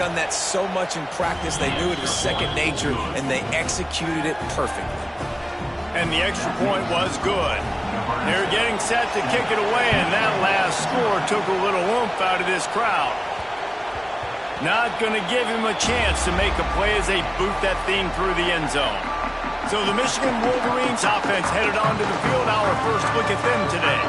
Done that so much in practice, they knew it was second nature, and they executed it perfectly. And the extra point was good. They're getting set to kick it away, and that last score took a little oomph out of this crowd. Not going to give him a chance to make a play as they boot that thing through the end zone. So the Michigan Wolverines offense headed onto the field. Our first look at them today.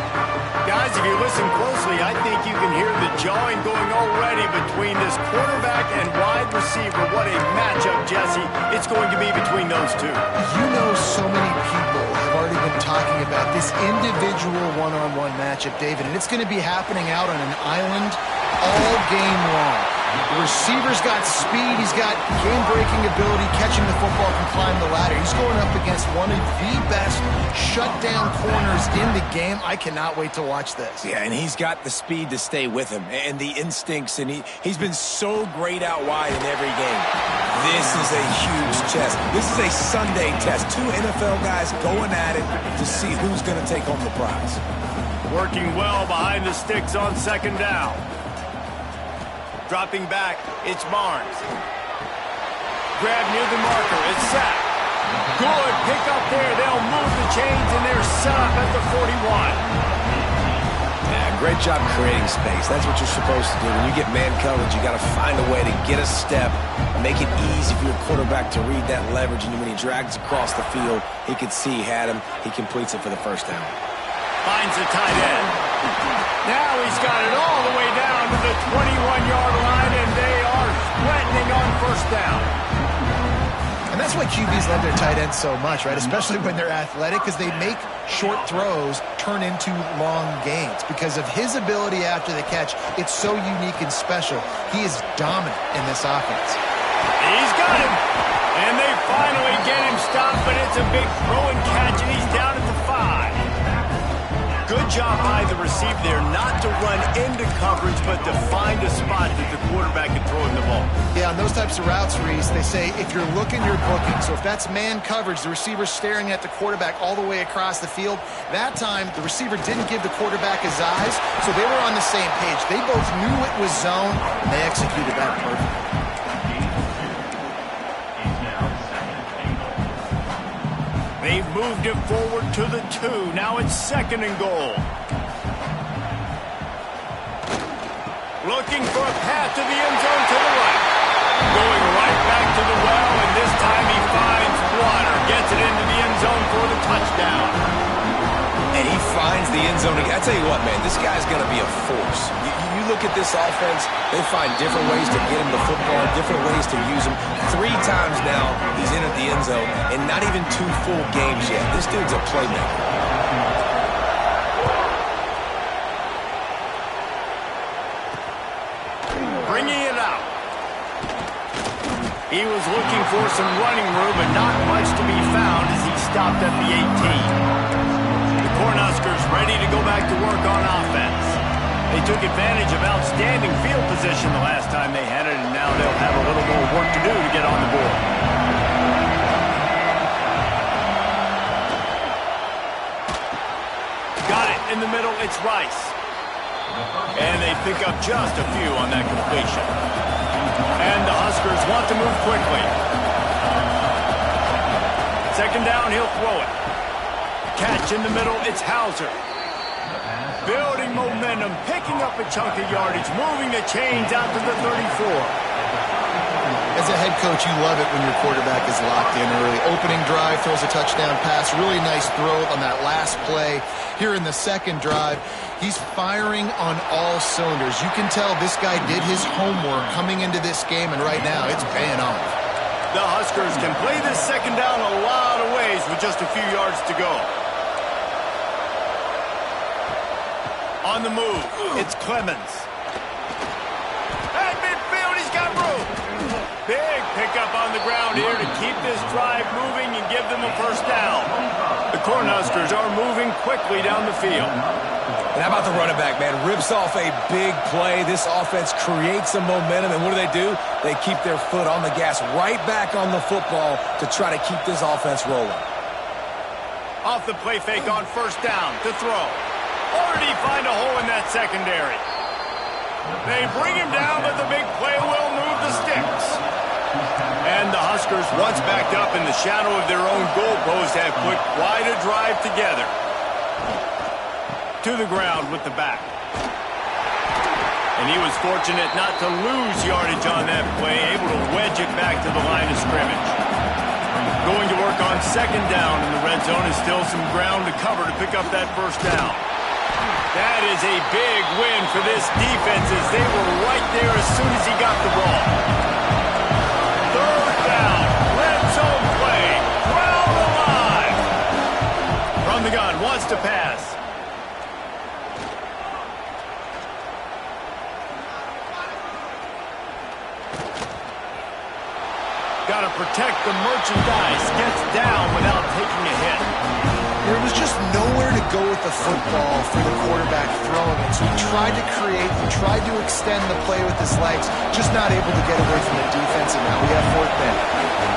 Guys, if you listen closely, I think you can hear the jawing going already between this quarterback and wide receiver. What a matchup, Jesse, it's going to be between those two. You know, so many people have already been talking about this individual one-on-one matchup, David, and it's going to be happening out on an island all game long. The receiver's got speed, he's got game-breaking ability, catching the football, can climb the ladder. He's going up against one of the best shutdown corners in the game. I cannot wait to watch this. Yeah, and he's got the speed to stay with him and the instincts, and he's been so great out wide in every game. This is a huge test. This is a Sunday test. Two NFL guys going at it to see who's going to take home the prize. Working well behind the sticks on second down. Dropping back, it's Barnes. Grab near the marker, it's sacked. Good pick up there. They'll move the chains, and they're set up at the 41. Yeah, great job creating space. That's what you're supposed to do. When you get man coverage, you got to find a way to get a step, make it easy for your quarterback to read that leverage, and when he drags across the field, he could see he had him. He completes it for the first down. Finds a tight end. Now he's got it all the way down to the 21-yard line, and they are threatening on first down. And that's why QBs love their tight ends so much, right? Especially when they're athletic, because they make short throws turn into long gains. Because of his ability after the catch, it's so unique and special. He is dominant in this offense. He's got him. And they finally get him stopped, but it's a big throw and catch, and he's down at the 5. Good job by the receiver there, not to run into coverage, but to find a spot that the quarterback can throw him the ball. Yeah, on those types of routes, Reese, they say if you're looking, you're booking. So if that's man coverage, the receiver's staring at the quarterback all the way across the field. That time, the receiver didn't give the quarterback his eyes, so they were on the same page. They both knew it was zone, and they executed that perfectly. They've moved it forward to the 2. Now it's second and goal. Looking for a path to the end zone to the right. Going right back to the well, and this time he finds water. Gets it into the end zone for the touchdown. And he finds the end zone. I tell you what, man, this guy's going to be a force. You look at this offense, they find different ways to get him the football, different ways to use him. 3 times now he's in at the end zone, and not even 2 full games yet. This dude's a playmaker. Bringing it out. He was looking for some running room, and not much to be found as he stopped at the 18. The Cornhuskers ready to go back to work on offense. They took advantage of outstanding field position the last time they had it, and now they'll have a little more work to do to get on the board. Got it in the middle, it's Rice. And they pick up just a few on that completion. And the Huskers want to move quickly. Second down, he'll throw it. Catch in the middle, it's Hauser. Building momentum, picking up a chunk of yardage, moving the chains out to the 34. As a head coach, you love it when your quarterback is locked in early. Opening drive, throws a touchdown pass. Really nice throw on that last play. Here in the second drive, he's firing on all cylinders. You can tell this guy did his homework coming into this game, and right now it's paying off. The Huskers can play this second down a lot of ways with just a few yards to go. On the move, it's Clemens. At midfield, he's got room. Big pickup on the ground here to keep this drive moving and give them a first down. The Cornhuskers are moving quickly down the field. And how about the running back, man? Rips off a big play. This offense creates some momentum, and what do? They keep their foot on the gas, right back on the football to try to keep this offense rolling. Off the play fake on first down to throw. Already find a hole in that secondary. They bring him down, but the big play will move the sticks. Cornhuskers, once backed up in the shadow of their own goalpost, have put quite a drive together. To the ground with the back. And he was fortunate not to lose yardage on that play, able to wedge it back to the line of scrimmage. Going to work on second down in the red zone is still some ground to cover to pick up that first down. That is a big win for this defense as they were right there as soon as he got the ball. Third down, red zone play, crowd alive. From the gun, wants to pass. Got to protect the merchandise. Gets down without taking a hit. There was just nowhere to go with the football for the quarterback throwing it. So he tried to create, he tried to extend the play with his legs, just not able to get away from the defense, and now we have fourth down.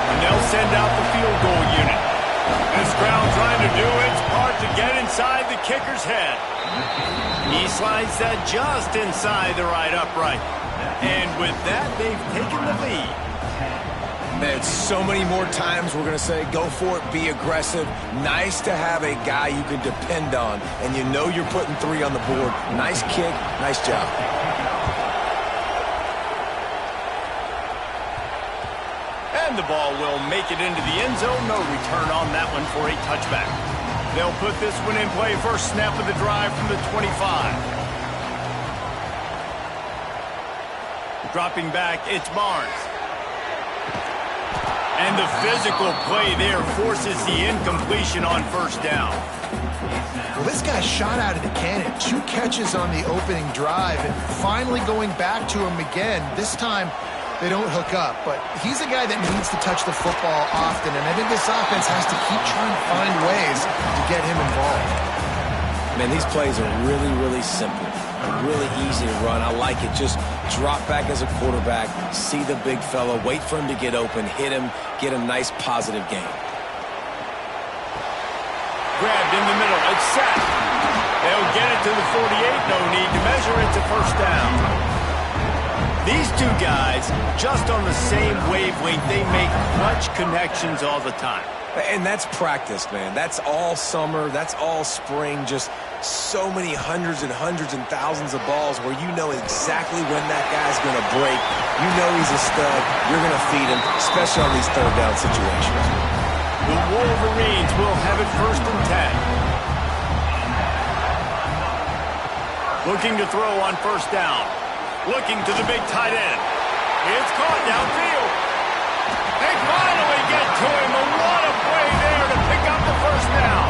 And they'll send out the field goal unit. This crowd trying to do its part to get inside the kicker's head. He slides that just inside the right upright. And with that, they've taken the lead. Man, so many more times we're going to say, go for it, be aggressive. Nice to have a guy you can depend on, and you know you're putting 3 on the board. Nice kick, nice job. And the ball will make it into the end zone. No return on that one for a touchback. They'll put this one in play first snap of the drive from the 25. Dropping back, it's Barnes. And the physical play there forces the incompletion on first down. Well, this guy shot out of the cannon. 2 catches on the opening drive, and finally going back to him again. This time, they don't hook up, but he's a guy that needs to touch the football often, and I think this offense has to keep trying to find ways to get him involved. Man, these plays are really, really simple. Really easy to run. I like it. Just drop back as a quarterback, see the big fella, wait for him to get open, hit him, get a nice positive gain. Grabbed in the middle. It's set. They'll get it to the 48. No need to measure it to first down. These two guys, just on the same wavelength, they make clutch connections all the time. And that's practice, man. That's all summer. That's all spring. Just so many hundreds and thousands of balls where you know exactly when that guy's going to break. You know he's a stud. You're going to feed him, especially on these third down situations. The Wolverines will have it first and 10. Looking to throw on first down. Looking to the big tight end. It's caught downfield. They finally get to him. What a play there to pick up the first down.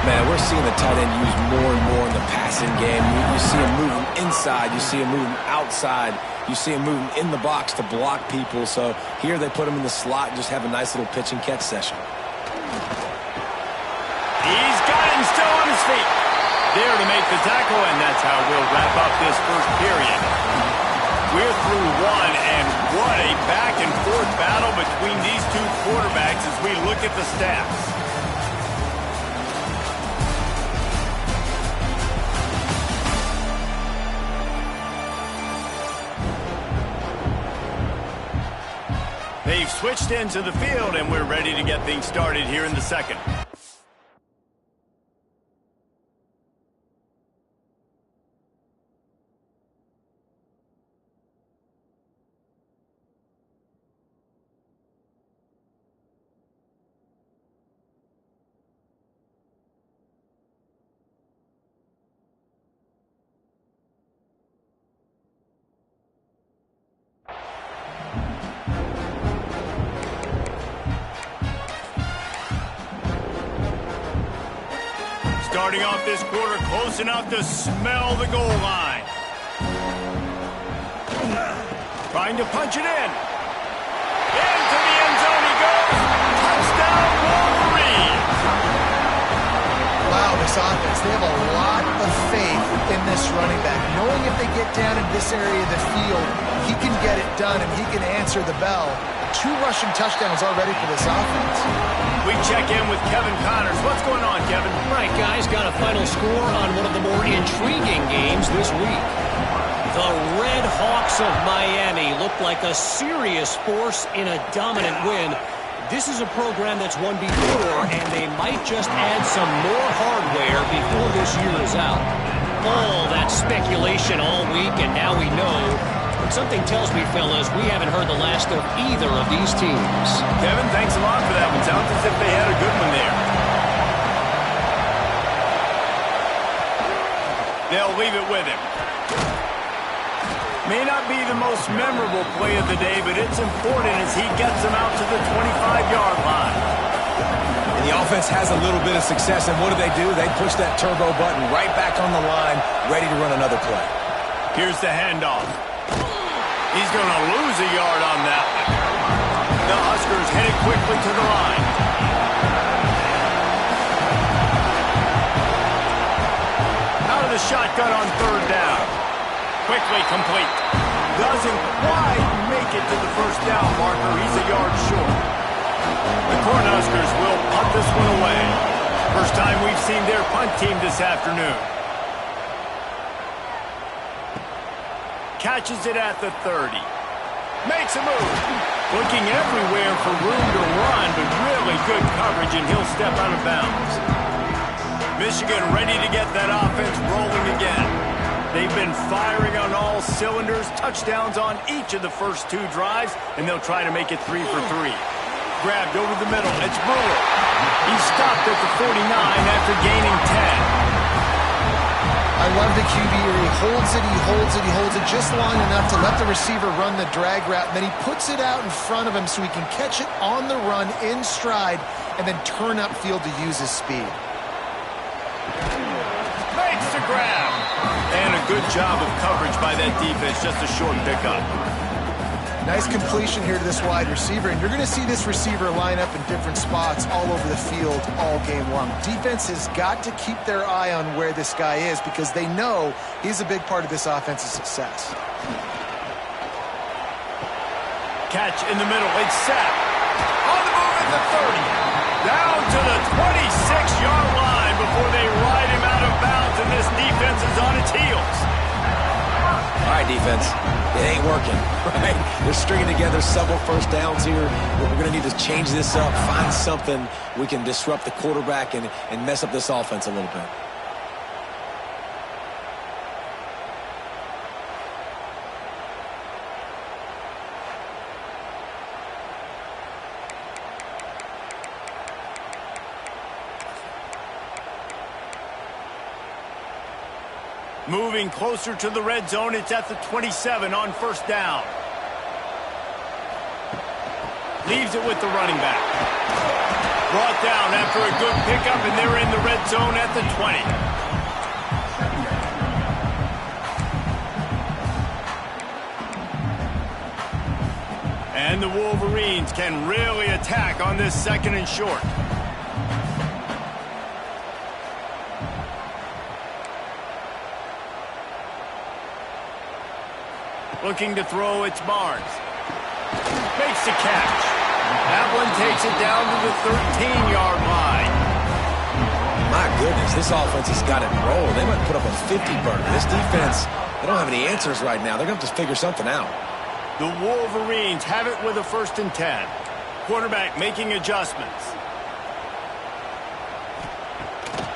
Man, we're seeing the tight end used more and more in the passing game. You see him moving inside. You see him moving outside. You see him moving in the box to block people. So here they put him in the slot and just have a nice little pitch and catch session. He's got him still on his feet. There to make the tackle, and that's how we'll wrap up this first period. We're through one, and what a back-and-forth battle between these two quarterbacks as we look at the stats. They've switched into the field, and we're ready to get things started here in the second. Starting off this quarter close enough to smell the goal line. Trying to punch it in. Into the end zone he goes. Touchdown, Wolverines. Wow, this offense, they have a lot of faith in this running back. Knowing if they get down in this area of the field, he can get it done and he can answer the bell. 2 rushing touchdowns already for this offense. We check in with Kevin Connors. What's going on, Kevin? Right, guys, got a final score on one of the more intriguing games this week. The Red Hawks of Miami look like a serious force in a dominant win. This is a program that's won before, and they might just add some more hardware before this year is out. All that speculation all week, and now we know. But something tells me, fellas, we haven't heard the last of either of these teams. Kevin, thanks a lot for that one. Sounds as if they had a good one there. They'll leave it with him. May not be the most memorable play of the day, but it's important as he gets them out to the 25-yard line. And the offense has a little bit of success, and what do? They push that turbo button right back on the line, ready to run another play. Here's the handoff. He's going to lose a yard on that one. The Huskers headed quickly to the line. Out of the shotgun on third down. Quickly complete. Doesn't quite make it to the first down marker. He's a yard short. The Cornhuskers will punt this one away. First time we've seen their punt team this afternoon. Catches it at the 30. Makes a move. Looking everywhere for room to run, but really good coverage, and he'll step out of bounds. Michigan ready to get that offense rolling again. They've been firing on all cylinders, touchdowns on each of the first two drives, and they'll try to make it 3 for 3. Grabbed over the middle. It's Brewer. He stopped at the 49 after gaining 10. I love the QB here. He holds it, he holds it, he holds it just long enough to let the receiver run the drag route, and then he puts it out in front of him so he can catch it on the run in stride and then turn upfield to use his speed. Makes the grab. And a good job of coverage by that defense. Just a short pickup. Nice completion here to this wide receiver, and you're going to see this receiver line up in different spots all over the field all game long. Defense has got to keep their eye on where this guy is because they know he's a big part of this offense's success. Catch in the middle. It's set. On the move at the 30. Down to the 26-yard line before they ride him out of bounds, and this defense is on its heels. All right, defense. It ain't working, right? They're stringing together several first downs here. We're going to need to change this up, find something we can disrupt the quarterback and mess up this offense a little bit. Moving closer to the red zone, it's at the 27 on first down. Leaves it with the running back. Brought down after a good pickup, and they're in the red zone at the 20. And the Wolverines can really attack on this second and short. Looking to throw, it's Barnes. Makes the catch. That one takes it down to the 13-yard line. My goodness, this offense has got it rolling. They might put up a 50-burner. This defense, they don't have any answers right now. They're going to have to figure something out. The Wolverines have it with a 1st and 10. Quarterback making adjustments.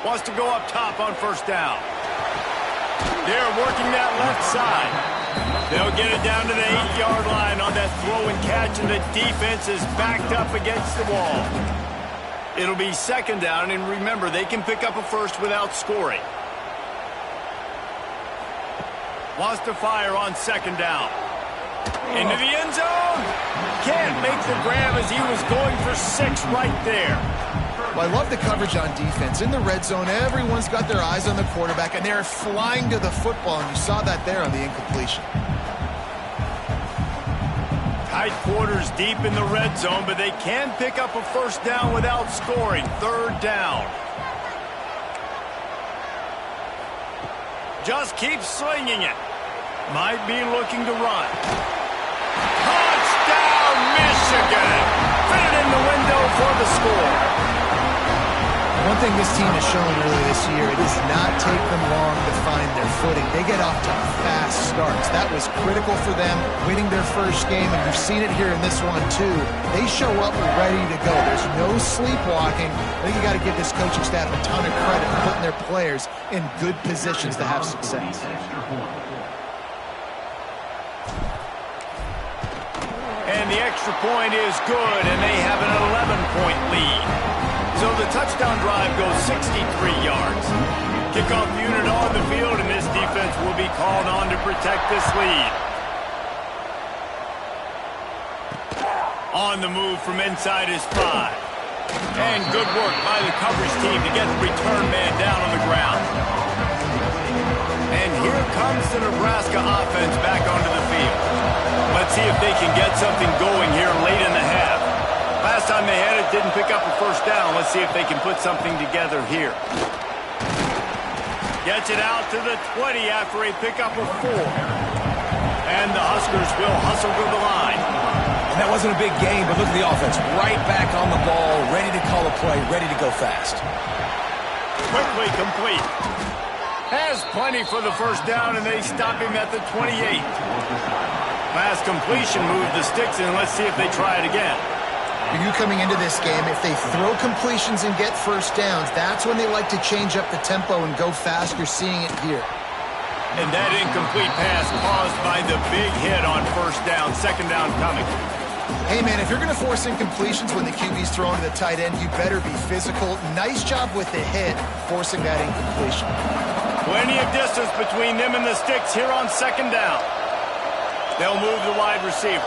Wants to go up top on first down. They're working that left side. They'll get it down to the 8-yard line on that throw and catch, and the defense is backed up against the wall. It'll be second down, and remember, they can pick up a first without scoring. Wants to fire on second down. Into the end zone. Can't make the grab as he was going for 6 right there. Well, I love the coverage on defense. In the red zone, everyone's got their eyes on the quarterback, and they're flying to the football, and you saw that there on the incompletion. Tight quarters deep in the red zone, but they can pick up a first down without scoring. Third down. Just keep slinging it. Might be looking to run. Touchdown, Michigan! Fit it in the window for the score. One thing this team has shown earlier this year, it does not take them long to find their footing. They get off to fast starts. That was critical for them, winning their first game, and you've seen it here in this one too. They show up ready to go. There's no sleepwalking. I think you got to give this coaching staff a ton of credit for putting their players in good positions to have success. And the extra point is good, and they have an 11-point lead. So the touchdown drive goes 63 yards. Kickoff unit on the field, and this defense will be called on to protect this lead. On the move from inside his 5. And good work by the coverage team to get the return man down on the ground. And here comes the Nebraska offense back onto the field. Let's see if they can get something going here late in the half. Last time they had it, didn't pick up a first down. Let's see if they can put something together here. Gets it out to the 20 after a pickup of 4. And the Huskers will hustle to the line. And that wasn't a big game, but look at the offense. Right back on the ball, ready to call a play, ready to go fast. Quickly complete. Has plenty for the first down, and they stop him at the 28. Last completion moved the sticks, and let's see if they try it again. You coming into this game, if they throw completions and get first downs, that's when they like to change up the tempo and go fast. You're seeing it here. And that incomplete pass caused by the big hit on first down, second down coming. Hey, man, if you're going to force incompletions when the QB's throwing to the tight end, you better be physical. Nice job with the hit, forcing that incompletion. Plenty of distance between them and the sticks here on second down. They'll move the wide receiver.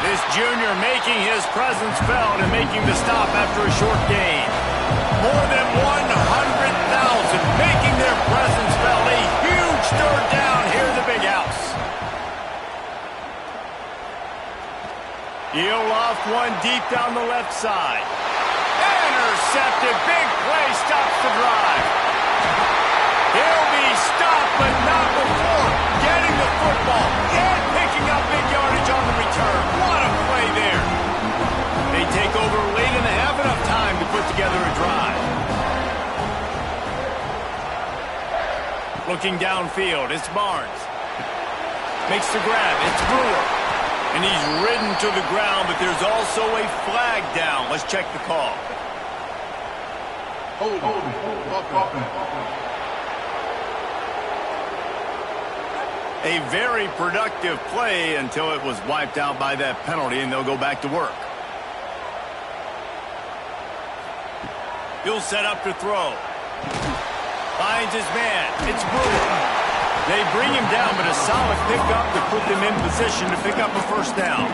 This junior making his presence felt and making the stop after a short gain. More than 100,000 making their presence felt. A huge third down here in the big house. He'll loft one deep down the left side. Intercepted. Big play stops the drive. He'll be stopped, but not before getting the football and picking up big yardage on the return. What a play there. They take over late in the half, enough time to put together a drive. Looking downfield, it's Barnes. Makes the grab, it's Brewer. And he's ridden to the ground, but there's also a flag down. Let's check the call. A very productive play until it was wiped out by that penalty, and they'll go back to work. He'll set up to throw. Finds his man. It's Brewer. They bring him down, but a solid pickup to put them in position to pick up a first down.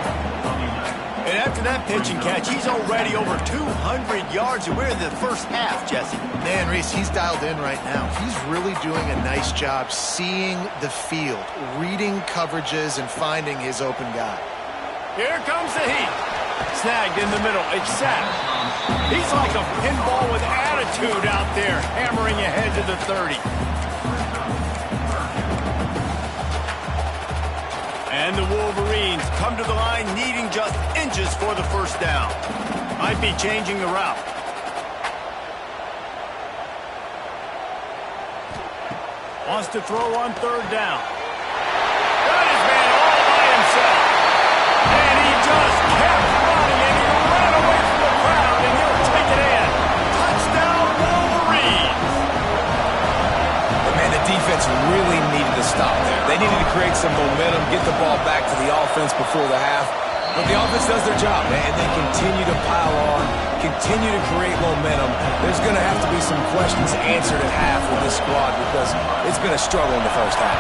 And after that pitch and catch, he's already over 200 yards, and we're in the first half, Jesse. Man, Reese, he's dialed in right now. He's really doing a nice job seeing the field, reading coverages, and finding his open guy. Here comes the heat. Snagged in the middle. It's sacked. He's like a pinball with attitude out there, hammering ahead to the 30. And the Wolverines come to the line needing just inches for the first down. Might be changing the route. Wants to throw on third down. Got his man all by himself. And he just kept running, and he ran away from the crowd, and he'll take it in. Touchdown, Wolverines. But man, the defense really needed to stop there. They needed to create some momentum, get the ball back to the offense before the half. But the offense does their job, man, and they continue to pile on, continue to create momentum. There's going to have to be some questions answered at half with this squad because it's been a struggle in the first half.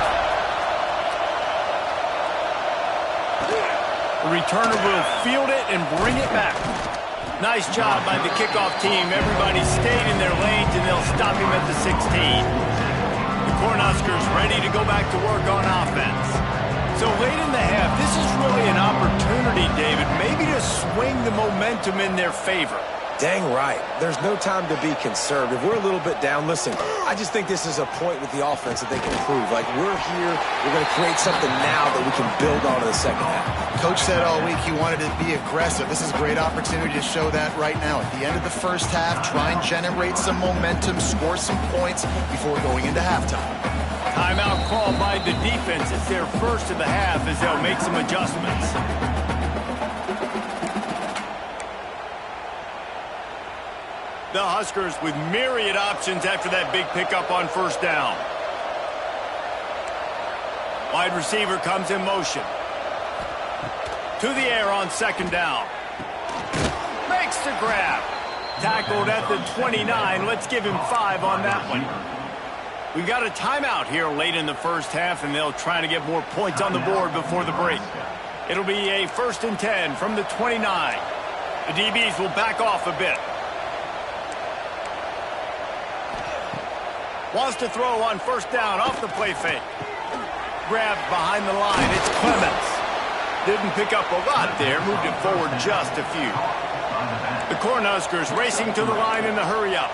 The returner will field it and bring it back. Nice job by the kickoff team. Everybody stayed in their lanes, and they'll stop him at the 16. The Cornhuskers ready to go back to work on offense. So late in the half, this is really an opportunity, David, maybe to swing the momentum in their favor. Dang right. There's no time to be conservative. We're a little bit down. Listen, I just think this is a point with the offense that they can improve. Like, we're here. We're going to create something now that we can build on in the second half. Coach said all week he wanted to be aggressive. This is a great opportunity to show that right now. At the end of the first half, try and generate some momentum, score some points before going into halftime. Timeout called by the defense. It's their first of the half as they'll make some adjustments. The Huskers with myriad options after that big pickup on first down. Wide receiver comes in motion. To the air on second down. Makes the grab. Tackled at the 29. Let's give him 5 on that one. We've got a timeout here late in the first half, and they'll try to get more points on the board before the break. It'll be a 1st and 10 from the 29. The DBs will back off a bit. Wants to throw on first down off the play fake. Grabbed behind the line. It's Clements. Didn't pick up a lot there. Moved it forward just a few. The Cornhuskers racing to the line in the hurry-up.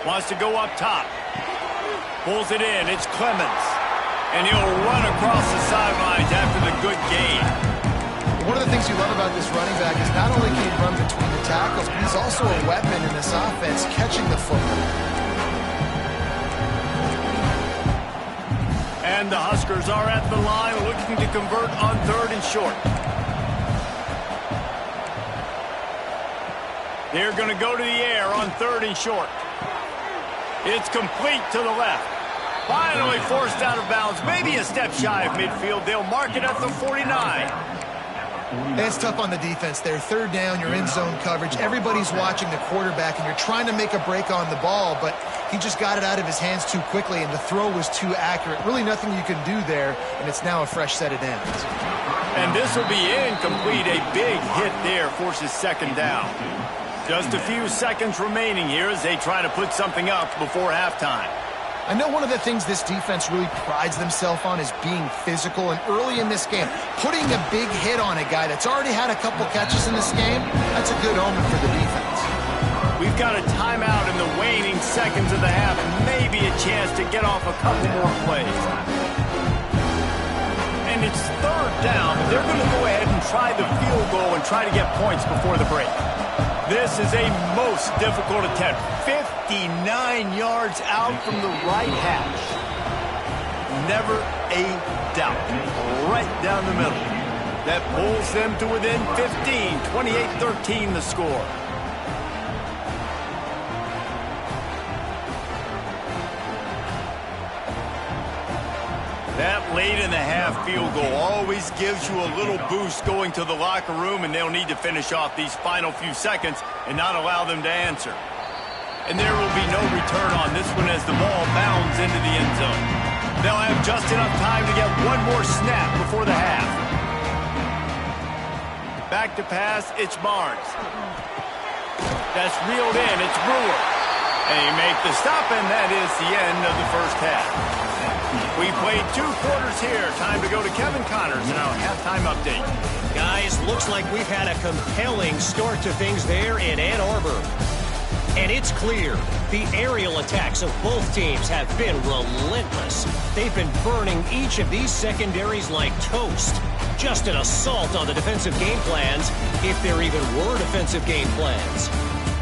Wants to go up top. Pulls it in. It's Clements. And he'll run across the sidelines after the good gain. One of the things you love about this running back is not only can he run between the tackles, but he's also a weapon in this offense catching the football. And the Huskers are at the line looking to convert on 3rd and short. They're going to go to the air on 3rd and short. It's complete to the left. Finally forced out of bounds. Maybe a step shy of midfield. They'll mark it at the 49. It's tough on the defense there. 3rd down, you're in zone coverage. Everybody's watching the quarterback, and you're trying to make a break on the ball, but he just got it out of his hands too quickly, and the throw was too accurate. Really nothing you can do there, and it's now a fresh set of downs. And this will be incomplete. A big hit there forces 2nd down. Just a few seconds remaining here as they try to put something up before halftime. I know one of the things this defense really prides themselves on is being physical, and early in this game, putting a big hit on a guy that's already had a couple catches in this game, that's a good omen for the defense. We've got a timeout in the waning seconds of the half, and maybe a chance to get off a couple more plays. And it's 3rd down, but they're going to go ahead and try the field goal and try to get points before the break. This is a most difficult attempt. 59 yards out from the right hash. Never a doubt. Right down the middle. That pulls them to within 15. 28-13 the score. That late in the half field goal always gives you a little boost going to the locker room, and they'll need to finish off these final few seconds and not allow them to answer. And there will be no return on this one as the ball bounds into the end zone. They'll have just enough time to get one more snap before the half. Back to pass, it's Barnes. That's reeled in, it's Brewer. And he makes the stop, and that is the end of the first half. We played 2 quarters here. Time to go to Kevin Connors in our halftime update. Guys, looks like we've had a compelling start to things there in Ann Arbor. And it's clear, the aerial attacks of both teams have been relentless. They've been burning each of these secondaries like toast. Just an assault on the defensive game plans, if there even were defensive game plans.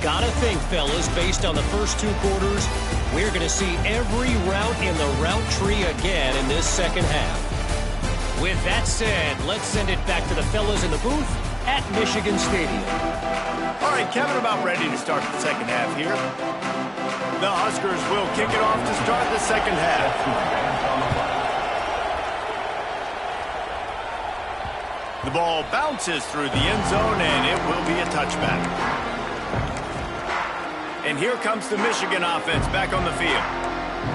Gotta think, fellas, based on the first 2 quarters, we're going to see every route in the route tree again in this second half. With that said, let's send it back to the fellas in the booth at Michigan Stadium. All right, Kevin, about ready to start the second half here. The Huskers will kick it off to start the second half. The ball bounces through the end zone, and it will be a touchback. And here comes the Michigan offense back on the field.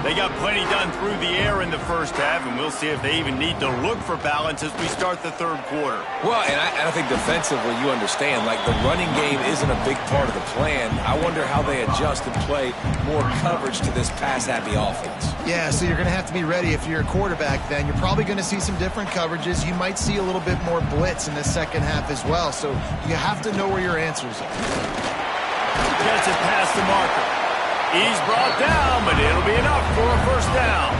They got plenty done through the air in the first half, and we'll see if they even need to look for balance as we start the third quarter. Well, and I think defensively, you understand, like the running game isn't a big part of the plan. I wonder how they adjust and play more coverage to this pass-happy offense. Yeah, so you're going to have to be ready if you're a quarterback then. You're probably going to see some different coverages. You might see a little bit more blitz in the second half as well, so you have to know where your answers are. Gets it past the marker. He's brought down, but it'll be enough for a first down.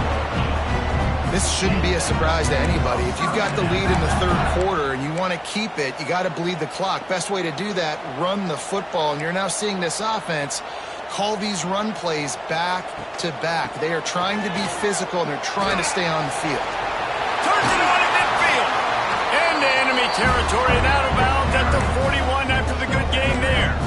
This shouldn't be a surprise to anybody. If you've got the lead in the third quarter and you want to keep it, you got to bleed the clock. Best way to do that, run the football. And you're now seeing this offense call these run plays back to back. They are trying to be physical, and they're trying to stay on the field. Turns it on in midfield. Into enemy territory and out of bounds at the 41 after the good game there.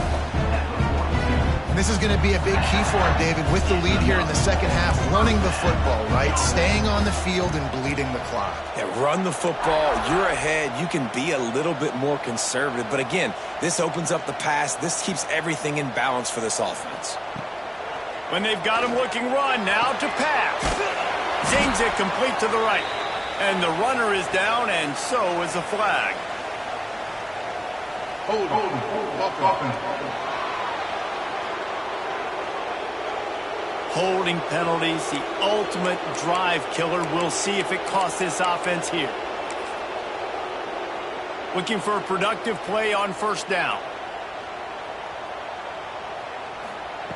This is going to be a big key for him, David, with the lead here in the second half, running the football, right? Staying on the field and bleeding the clock. Yeah, run the football. You're ahead. You can be a little bit more conservative. But again, this opens up the pass. This keeps everything in balance for this offense. When they've got him looking run, now to pass. Zings it complete to the right. And the runner is down, and so is the flag. Hold. Holding penalties, the ultimate drive killer. We'll see if it costs this offense here. Looking for a productive play on first down.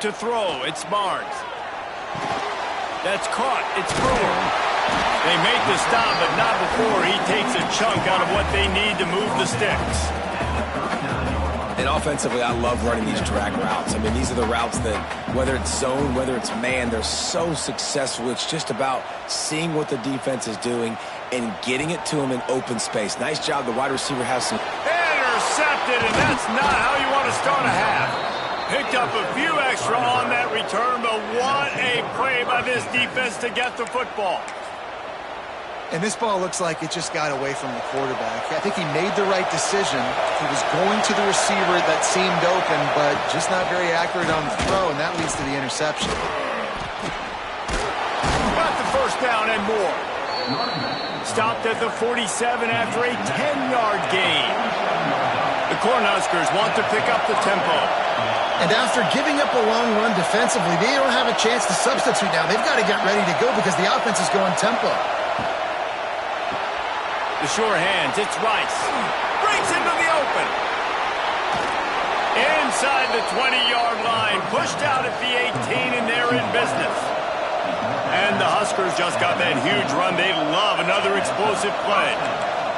To throw, it's Barnes. That's caught, it's Brewer. They make the stop, but not before he takes a chunk out of what they need to move the sticks. And offensively, I love running these drag routes. I mean, these are the routes that, whether it's zone, whether it's man, they're so successful. It's just about seeing what the defense is doing and getting it to them in open space. Nice job. The wide receiver has some... Intercepted, and that's not how you want to start a half. Picked up a few extra on that return, but what a play by this defense to get the football. And this ball looks like it just got away from the quarterback. I think he made the right decision. He was going to the receiver that seemed open, but just not very accurate on the throw, and that leads to the interception. Got the first down and more. Stopped at the 47 after a 10-yard gain. The Cornhuskers want to pick up the tempo. And after giving up a long run defensively, they don't have a chance to substitute now. They've got to get ready to go because the offense is going tempo. The sure hands, it's Rice. Breaks into the open. Inside the 20-yard line, pushed out at the 18, and they're in business. And the Huskers just got that huge run. They love another explosive play.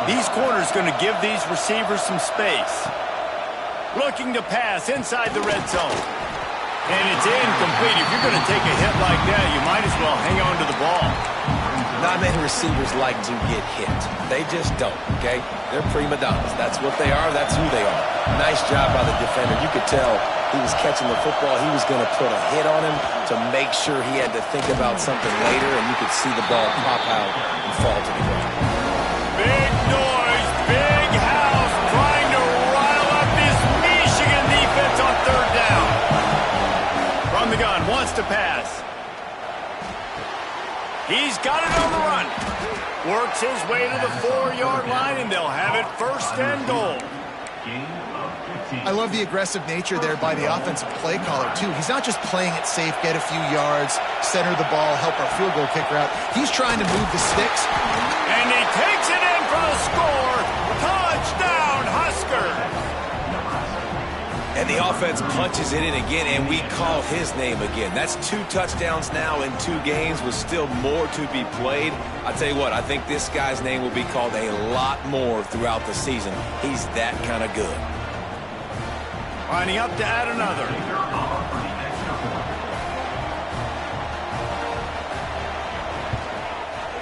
These corners going to give these receivers some space. Looking to pass inside the red zone. And it's incomplete. If you're going to take a hit like that, you might as well hang on to the ball. Not many receivers like to get hit. They just don't, okay? They're prima donnas. That's what they are. That's who they are. Nice job by the defender. You could tell he was catching the football. He was going to put a hit on him to make sure he had to think about something later, and you could see the ball pop out and fall to the ground. Big noise, big house, trying to rile up this Michigan defense on third down. From the gun, wants to pass. He's got it on the run. Works his way to the 4-yard line, and they'll have it first and goal. I love the aggressive nature there by the offensive play caller, too. He's not just playing it safe, get a few yards, center the ball, help our field goal kicker out. He's trying to move the sticks. And he takes it in for the score. Touchdown, Husker. And the offense punches it in again, and we call his name again. That's 2 touchdowns now in 2 games with still more to be played. I tell you what, I think this guy's name will be called a lot more throughout the season. He's that kind of good. Lining up to add another.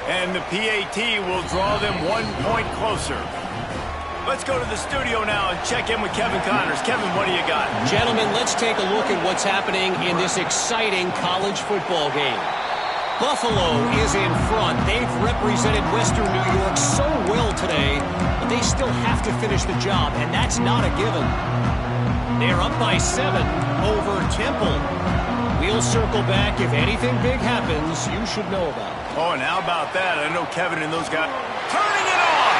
And the PAT will draw them 1 point closer. Let's go to the studio now and check in with Kevin Connors. Kevin, what do you got? Gentlemen, let's take a look at what's happening in this exciting college football game. Buffalo is in front. They've represented Western New York so well today, but they still have to finish the job, and that's not a given. They're up by 7 over Temple. We He'll circle back. If anything big happens, you should know about it. Oh, and how about that? I know Kevin and those guys turning it on.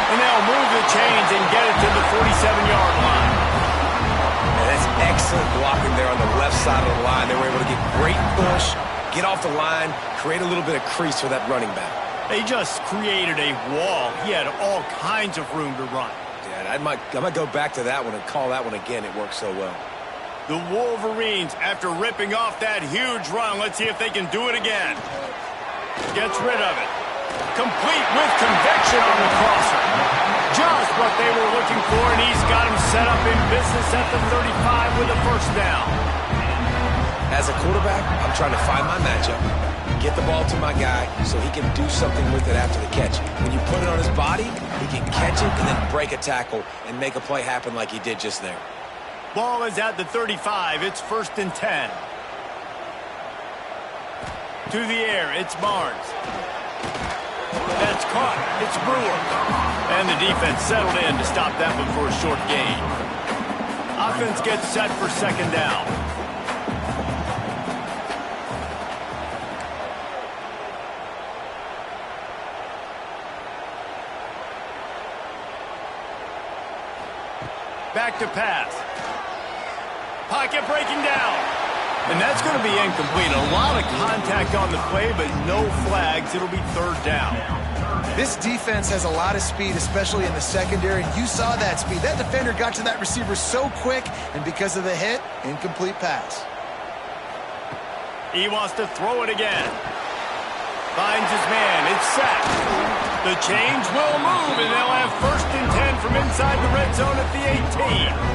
And they'll move the chains and get it to the 47-yard line. And that's excellent blocking there on the left side of the line. They were able to get great push, get off the line, create a little bit of crease for that running back. They just created a wall. He had all kinds of room to run. Yeah, I might go back to that one and call that one again. It worked so well. The Wolverines, after ripping off that huge run, let's see if they can do it again. Gets rid of it. Complete with conviction on the crosser. Just what they were looking for, and he's got him set up in business at the 35 with a first down. As a quarterback, I'm trying to find my matchup, get the ball to my guy so he can do something with it after the catch. When you put it on his body, he can catch it and then break a tackle and make a play happen like he did just there. Ball is at the 35. It's 1st and 10. To the air, it's Barnes. That's caught. It's Brewer. And the defense settled in to stop that one for a short gain. Offense gets set for 2nd down. Back to pass. Pocket breaking down. And that's going to be incomplete. A lot of contact on the play, but no flags. It'll be 3rd down. This defense has a lot of speed, especially in the secondary. You saw that speed. That defender got to that receiver so quick, and because of the hit, incomplete pass. He wants to throw it again. Finds his man. It's sacked. The chains will move, and they'll have 1st and 10 from inside the red zone at the 18.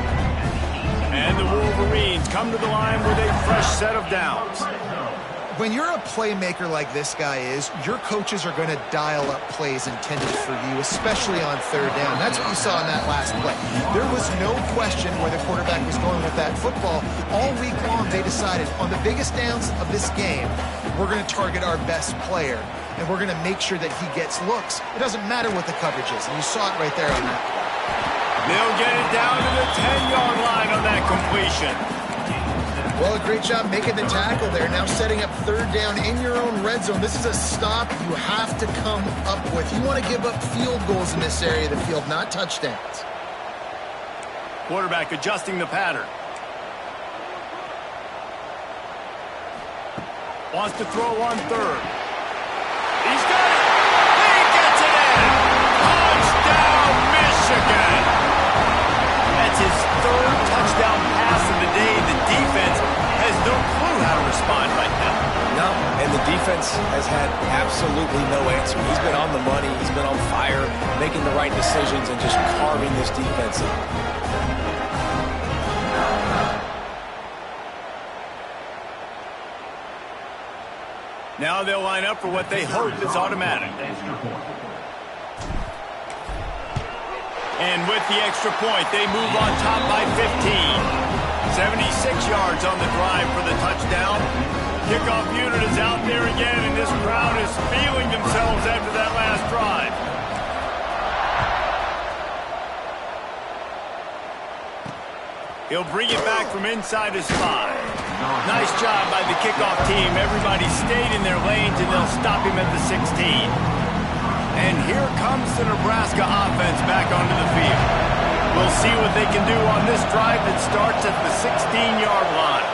And the Wolverines come to the line with a fresh set of downs. When you're a playmaker like this guy is, your coaches are going to dial up plays intended for you, especially on 3rd down. That's what you saw in that last play. There was no question where the quarterback was going with that football. All week long, they decided on the biggest downs of this game, we're going to target our best player, and we're going to make sure that he gets looks. It doesn't matter what the coverage is, and you saw it right there on that play. They'll get it down to the 10-yard line on that completion. Well, a great job making the tackle there. Now setting up 3rd down in your own red zone. This is a stop you have to come up with. You want to give up field goals in this area of the field, not touchdowns. Quarterback adjusting the pattern. Wants to throw on 3rd. He's got it. He gets it in. Touchdown, Michigan. That's his 3rd touchdown pass of the day. The defense has no clue how to respond right now. No, and the defense has had absolutely no answer. He's been on the money. He's been on fire, making the right decisions and just carving this defense up. Now they'll line up for what they hope is automatic. And with the extra point, they move on top by 15. 76 yards on the drive for the touchdown. Kickoff unit is out there again, and this crowd is feeling themselves after that last drive. He'll bring it back from inside his 5. Nice job by the kickoff team. Everybody stayed in their lanes, and they'll stop him at the 16. And here comes the Nebraska offense back onto the field. We'll see what they can do on this drive that starts at the 16-yard line.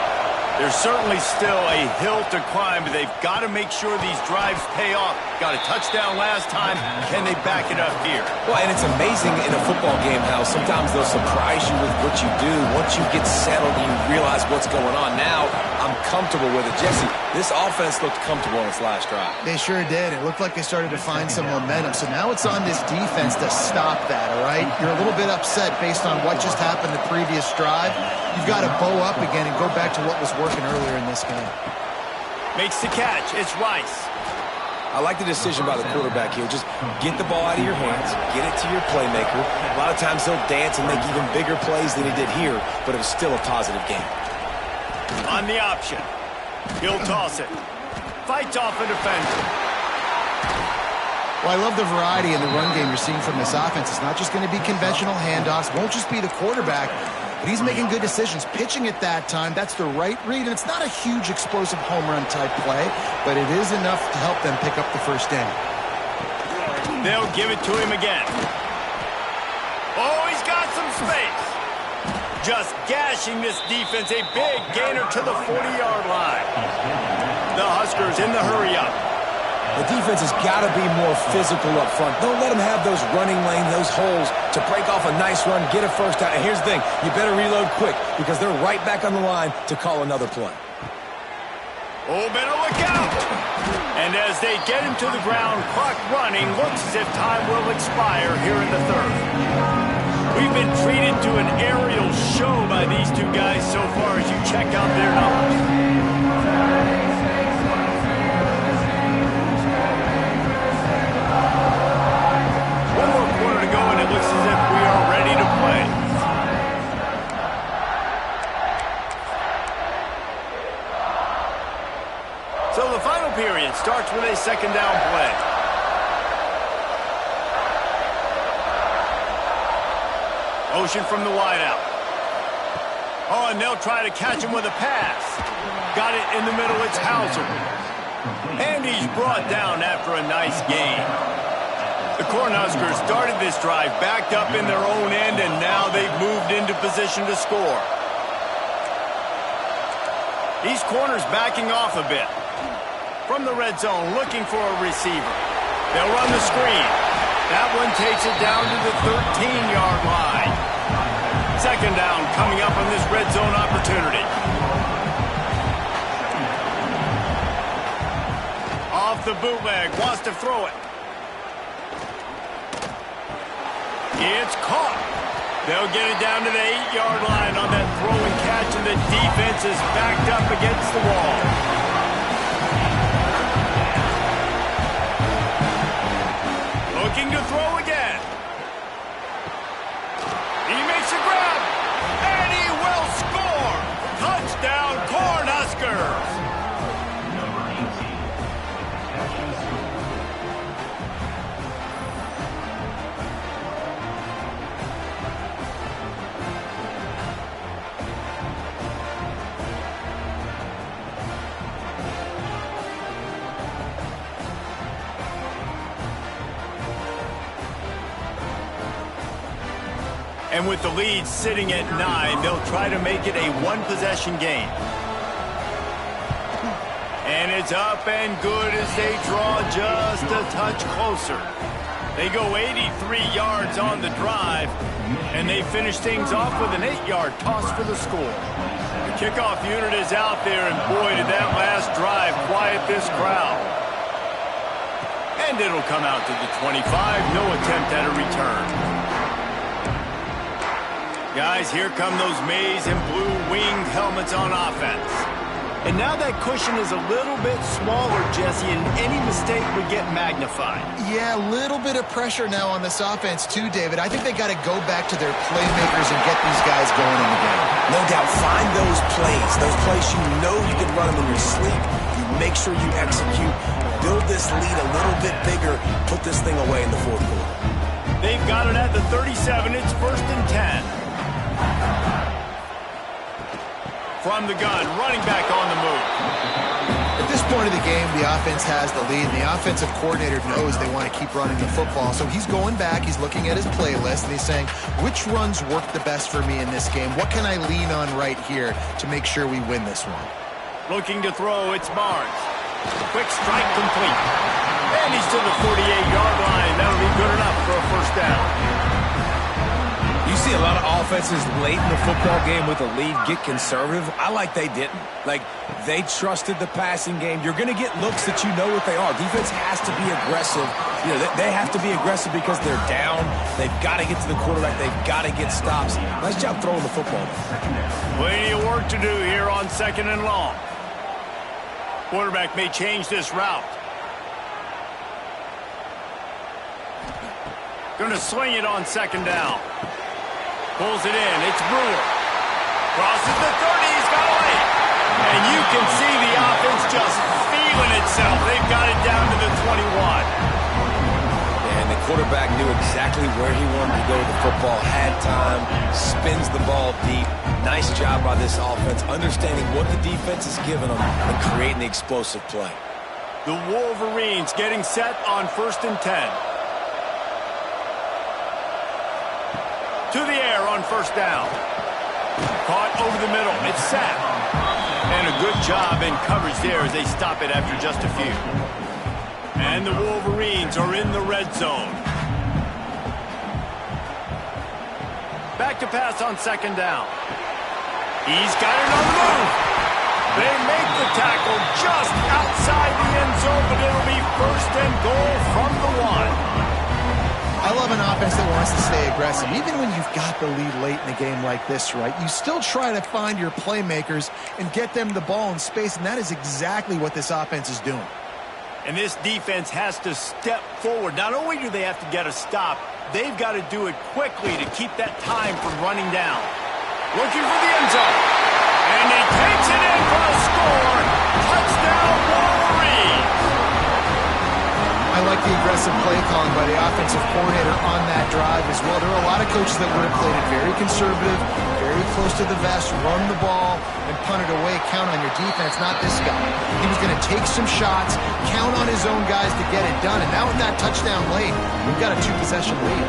There's certainly still a hill to climb, but they've got to make sure these drives pay off. Got a touchdown last time. Can they back it up here? Well, and it's amazing in a football game how sometimes they'll surprise you with what you do. Once you get settled, you realize what's going on. Now, I'm comfortable with it. Jesse, this offense looked comfortable on its last drive. They sure did. It looked like they started to find some momentum. So now it's on this defense to stop that, all right? You're a little bit upset based on what just happened the previous drive. You've got to bow up again and go back to what was working earlier in this game. Makes the catch. It's Rice. I like the decision by the quarterback here. Just get the ball out of your hands, get it to your playmaker. A lot of times he'll dance and make even bigger plays than he did here, but it was still a positive game. On the option. He'll toss it. Fights off a defender. Well, I love the variety in the run game you're seeing from this offense. It's not just going to be conventional handoffs. It won't just be the quarterback. but he's making good decisions. Pitching at that time, that's the right read, and it's not a huge explosive home run type play, but it is enough to help them pick up the first down. They'll give it to him again. Oh, he's got some space. Just gashing this defense, a big gainer to the 40-yard line. The Huskers in the hurry-up. The defense has got to be more physical up front. Don't let them have those running lanes, those holes to break off a nice run, get a first down. And here's the thing, you better reload quick because they're right back on the line to call another play. Oh, better look out. And as they get him to the ground, clock running, looks as if time will expire here in the third. We've been treated to an aerial show by these two guys so far as you check out their numbers. It looks as if we are ready to play. So the final period starts with a second down play. Motion from the wideout. Oh, and they'll try to catch him with a pass. Got it in the middle, it's Hauser. And he's brought down after a nice gain. The Cornhuskers started this drive backed up in their own end, and now they've moved into position to score. These corners backing off a bit. From the red zone, looking for a receiver. They'll run the screen. That one takes it down to the 13-yard line. Second down coming up on this red zone opportunity. Off the bootleg, wants to throw it. It's caught. They'll get it down to the 8-yard line on that throw and catch, and the defense is backed up against the wall. Looking to throw again. He makes a grab, and he will score. Touchdown, Cornhuskers. And with the lead sitting at 9, they'll try to make it a one-possession game. And it's up and good as they draw just a touch closer. They go 83 yards on the drive, and they finish things off with an 8-yard toss for the score. The kickoff unit is out there, and boy, did that last drive quiet this crowd. And it'll come out to the 25, no attempt at a return. Guys, here come those maize and blue winged helmets on offense. And now that cushion is a little bit smaller, Jesse, and any mistake would get magnified. Yeah, a little bit of pressure now on this offense too, David. I think they got to go back to their playmakers and get these guys going in the game. No doubt, find those plays you know you can run them in your sleep. You make sure you execute, build this lead a little bit bigger, put this thing away in the fourth quarter. They've got it at the 37. It's 1st and 10. From the gun, running back on the move. At this point of the game, the offense has the lead, and the offensive coordinator knows they want to keep running the football. So he's going back, he's looking at his playlist, and he's saying, which runs work the best for me in this game? What can I lean on right here to make sure we win this one? Looking to throw, it's Barnes. Quick strike complete. And he's to the 48-yard line. That'll be good enough for a first down. You see a lot of offenses late in the football game with a lead get conservative. I like they didn't. Like, they trusted the passing game. You're going to get looks that you know what they are. Defense has to be aggressive. You know, they have to be aggressive because they're down. They've got to get to the quarterback. They've got to get stops. Nice job throwing the football. Plenty of work to do here on 2nd and long. Quarterback may change this route. Going to swing it on 2nd down. Pulls it in. It's Brewer. Crosses the 30. He's got a lane. And you can see the offense just feeling itself. They've got it down to the 21. And the quarterback knew exactly where he wanted to go with the football, had time, spins the ball deep. Nice job by this offense, understanding what the defense is giving them and creating the explosive play. The Wolverines getting set on 1st and 10. To the air on 1st down. Caught over the middle. It's sacked. And a good job in coverage there as they stop it after just a few. And the Wolverines are in the red zone. Back to pass on 2nd down. He's got it on the move. They make the tackle just outside the end zone, but it'll be 1st and goal from the 1. I love an offense that wants to stay aggressive. Even when you've got the lead late in a game like this, right, you still try to find your playmakers and get them the ball in space, and that is exactly what this offense is doing. And this defense has to step forward. Not only do they have to get a stop, they've got to do it quickly to keep that time from running down. Looking for the end zone. And he takes it in for a score. Touchdown, Wolverines. I like the aggressive play calling by the offensive coordinator on that drive as well. There are a lot of coaches that would have played it very conservative, very close to the vest, run the ball, and punt it away, count on your defense, not this guy. He was going to take some shots, count on his own guys to get it done, and now with that touchdown late, we've got a 2-possession lead.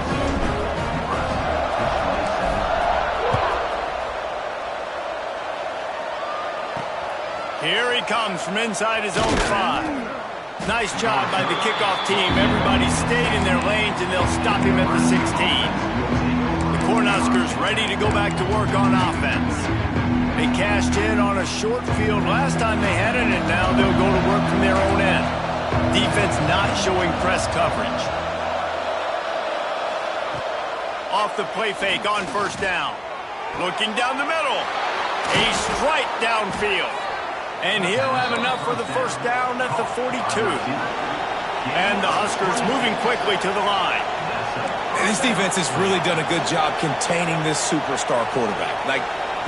Here he comes from inside his own 5. Nice job by the kickoff team. Everybody stayed in their lanes, and they'll stop him at the 16. The Cornhuskers ready to go back to work on offense. They cashed in on a short field last time they had it, and now they'll go to work from their own end. Defense not showing press coverage. Off the play fake on 1st down. Looking down the middle. A strike downfield. And he'll have enough for the 1st down at the 42. And the Huskers moving quickly to the line. And this defense has really done a good job containing this superstar quarterback.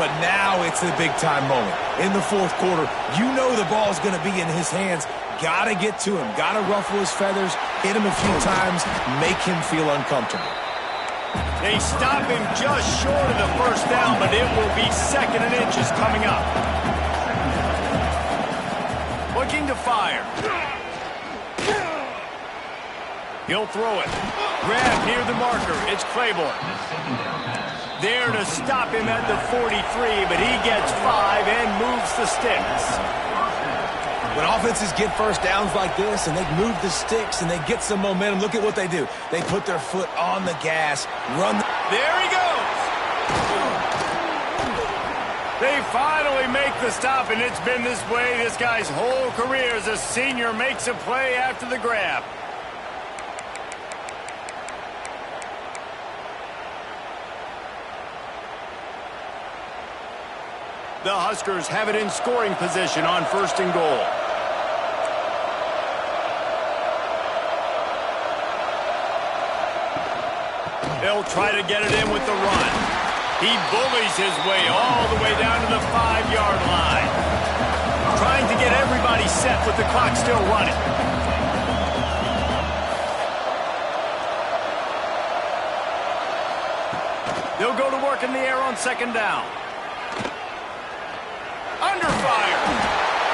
But now it's the big-time moment. In the 4th quarter, you know the ball's going to be in his hands. Got to get to him. Got to ruffle his feathers, hit him a few times, make him feel uncomfortable. They stop him just short of the 1st down, but it will be 2nd and inches coming up. Looking to fire. He'll throw it. Grab near the marker. It's Claiborne. There to stop him at the 43, but he gets 5 and moves the sticks. When offenses get 1st downs like this and they move the sticks and they get some momentum, look at what they do. They put their foot on the gas, run. There he goes. They finally make the stop, and it's been this way this guy's whole career as a senior. Makes a play after the grab. The Huskers have it in scoring position on 1st and goal. They'll try to get it in with the run. He bullies his way all the way down to the 5-yard line. Trying to get everybody set with the clock still running. They'll go to work in the air on 2nd down. Under fire.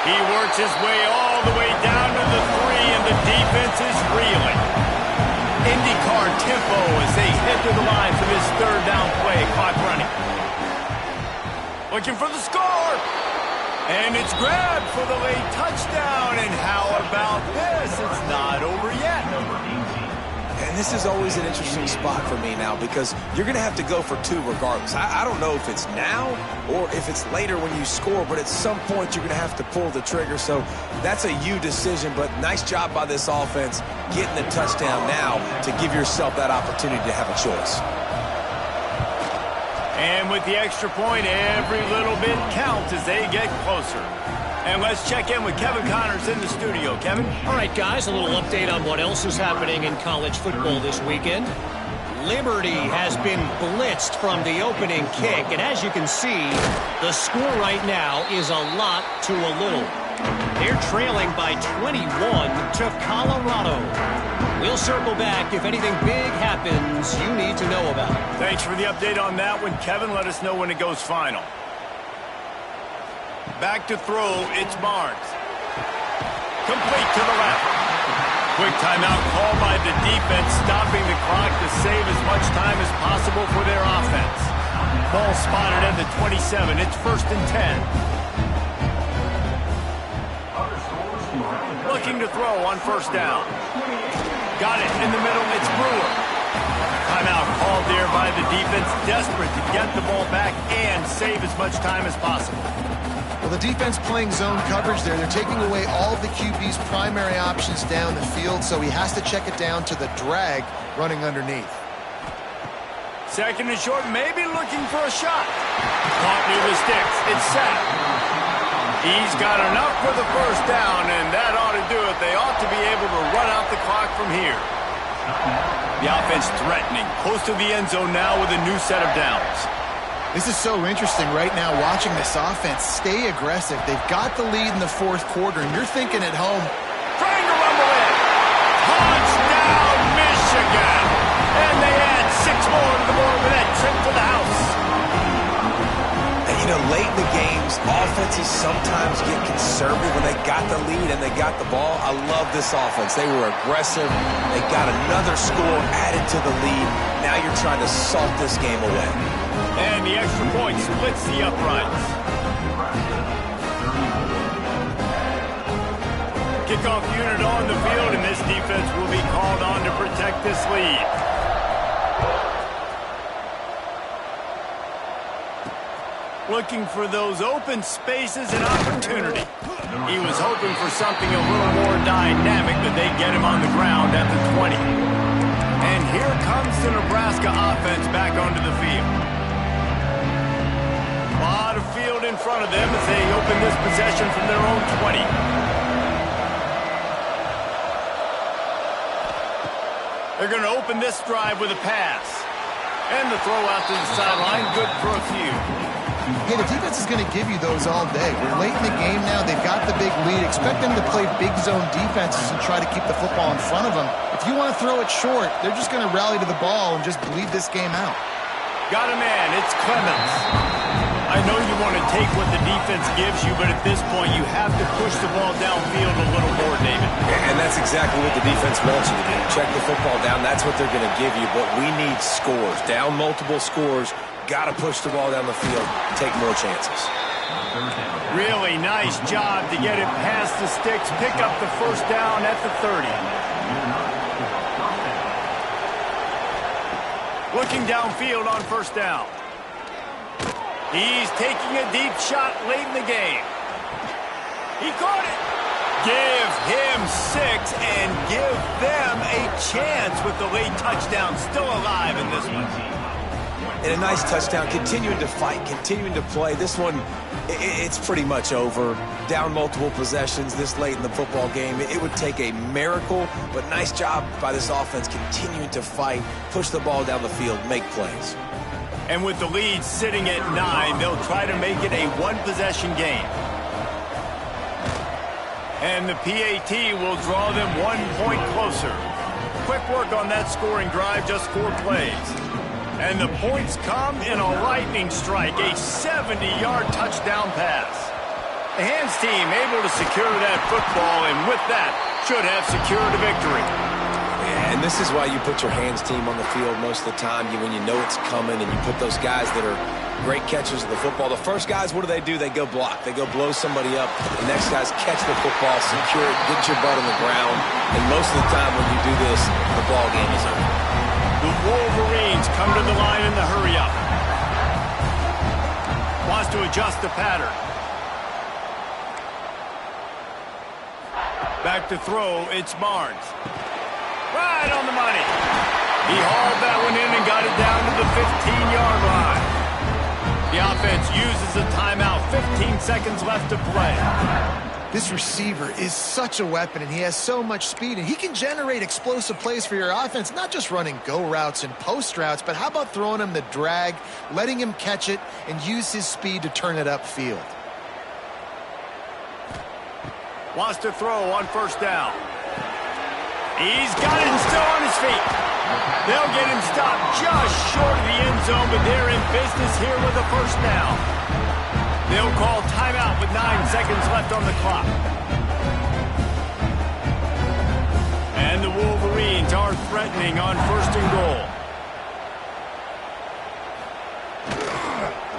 He works his way all the way down to the 3, and the defense is reeling. IndyCar tempo as they head to the line for this 3rd down play. Clock running. Looking for the score. And it's grabbed for the late touchdown. And how about this? It's not over yet. And this is always an interesting spot for me now because you're going to have to go for 2 regardless. I don't know if it's now or if it's later when you score, but at some point you're going to have to pull the trigger. So that's a you decision, but nice job by this offense getting the touchdown now to give yourself that opportunity to have a choice. And with the extra point, every little bit counts as they get closer. And let's check in with Kevin Connors in the studio. Kevin? All right, guys, a little update on what else is happening in college football this weekend. Liberty has been blitzed from the opening kick, and as you can see, the score right now is a lot to a little. They're trailing by 21 to Colorado. We'll circle back if anything big happens you need to know about. Thanks for the update on that one, Kevin. Let us know when it goes final. Back to throw, it's Barnes. Complete to the left. Quick timeout called by the defense, stopping the clock to save as much time as possible for their offense. Ball spotted at the 27. It's 1st and 10. Looking to throw on 1st down. Got it in the middle. It's Brewer. Timeout called there by the defense, desperate to get the ball back and save as much time as possible. Well, the defense playing zone coverage there. They're taking away all of the QB's primary options down the field, so he has to check it down to the drag running underneath. 2nd and short, maybe looking for a shot. Caught near the sticks. It's set. He's got enough for the 1st down, and that ought to do it. They ought to be able to run out the clock from here. The offense threatening. Close to the end zone now with a new set of downs. This is so interesting right now watching this offense stay aggressive. They've got the lead in the 4th quarter, and you're thinking at home, trying to rumble in. Touchdown, Michigan! And they add 6 more to the board with that trip to the house. And, you know, late in the games, offenses sometimes get conservative when they got the lead and they got the ball. I love this offense. They were aggressive. They got another score added to the lead. Now you're trying to salt this game away. And the extra point splits the uprights. Kickoff unit on the field, and this defense will be called on to protect this lead. Looking for those open spaces and opportunity. He was hoping for something a little more dynamic, but they get him on the ground at the 20. And here comes the Nebraska offense back onto the field. A lot of field in front of them as they open this possession from their own 20. They're going to open this drive with a pass. And the throw out to the sideline, good for a few. hey, the defense is going to give you those all day. We're late in the game now. They've got the big lead. Expect them to play big zone defenses and try to keep the football in front of them. If you want to throw it short, they're just going to rally to the ball and just bleed this game out. Got a man. It's Clemens. I know you want to take what the defense gives you, but at this point, you have to push the ball downfield a little more, David. And that's exactly what the defense wants you to do. Check the football down. That's what they're going to give you, but we need scores. Down multiple scores. Got to push the ball down the field. Take more chances. Really nice job to get it past the sticks. Pick up the first down at the 30. Looking downfield on first down. He's taking a deep shot late in the game. He caught it. Give him 6 and give them a chance with the late touchdown still alive in this one. And a nice touchdown, continuing to fight, continuing to play. This one, it's pretty much over. Down multiple possessions this late in the football game. It would take a miracle, but nice job by this offense continuing to fight, push the ball down the field, make plays. And with the lead sitting at 9, they'll try to make it a one-possession game. And the PAT will draw them 1 point closer. Quick work on that scoring drive, just 4 plays. And the points come in a lightning strike, a 70-yard touchdown pass. The hands team able to secure that football, and with that, should have secured a victory. And this is why you put your hands team on the field most of the time, when you know it's coming, and you put those guys that are great catchers of the football. The first guys, what do? They go block. They go blow somebody up. The next guys catch the football, secure it, get your butt on the ground. And most of the time when you do this, the ball game is over. The Wolverines come to the line in the hurry-up. Wants to adjust the pattern. Back to throw, it's Barnes. Right on the money. He hauled that one in and got it down to the 15-yard line. The offense uses a timeout. 15 seconds left to play. This receiver is such a weapon, and he has so much speed, and he can generate explosive plays for your offense, not just running go routes and post routes, but how about throwing him the drag, letting him catch it, and use his speed to turn it upfield. Wants to throw on first down. He's got it still on his feet. They'll get him stopped just short of the end zone, but they're in business here with a first down. They'll call timeout with 9 seconds left on the clock. And the Wolverines are threatening on first and goal.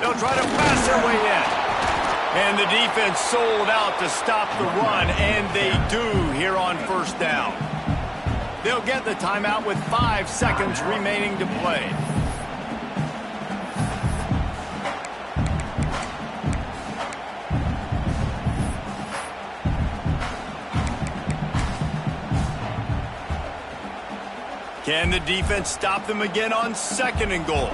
They'll try to pass their way in. And the defense sold out to stop the run, and they do here on first down. They'll get the timeout with 5 seconds remaining to play. Can the defense stop them again on second and goal?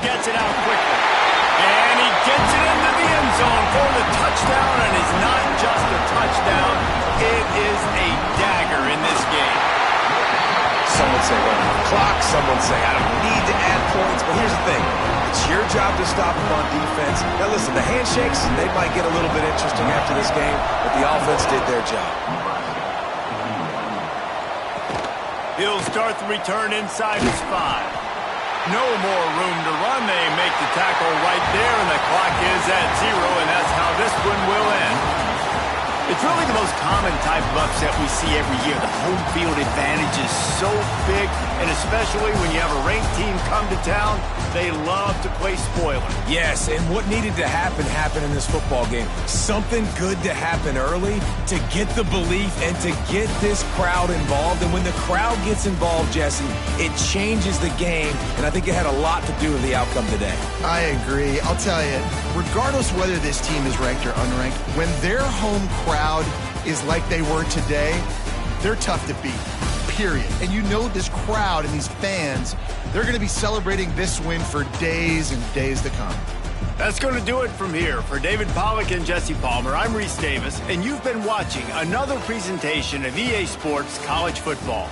Gets it out quickly. And he gets it into the end zone for the touchdown, and it's not just a touchdown, it is a dagger in this game. Some would say run the clock, some would say I don't need to add points, but here's the thing. It's your job to stop them on defense. Now listen, the handshakes, they might get a little bit interesting after this game, but the offense did their job. He'll start the return inside his 5. No more room to run. They make the tackle right there, and the clock is at 0, and that's how this one will end. It's really the most common type of upset we see every year. The home field advantage is so big, and especially when you have a ranked team come to town, they love to play spoiler. Yes, and what needed to happen happened in this football game. Something good to happen early to get the belief and to get this crowd involved. And when the crowd gets involved, Jesse, it changes the game, and I think it had a lot to do with the outcome today. I agree. I'll tell you, regardless whether this team is ranked or unranked, when their home crowd is like they were today, they're tough to beat, period. And you know this crowd and these fans, they're going to be celebrating this win for days and days to come. That's going to do it from here. For David Pollack and Jesse Palmer, I'm Reese Davis, and you've been watching another presentation of EA Sports College Football.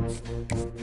it.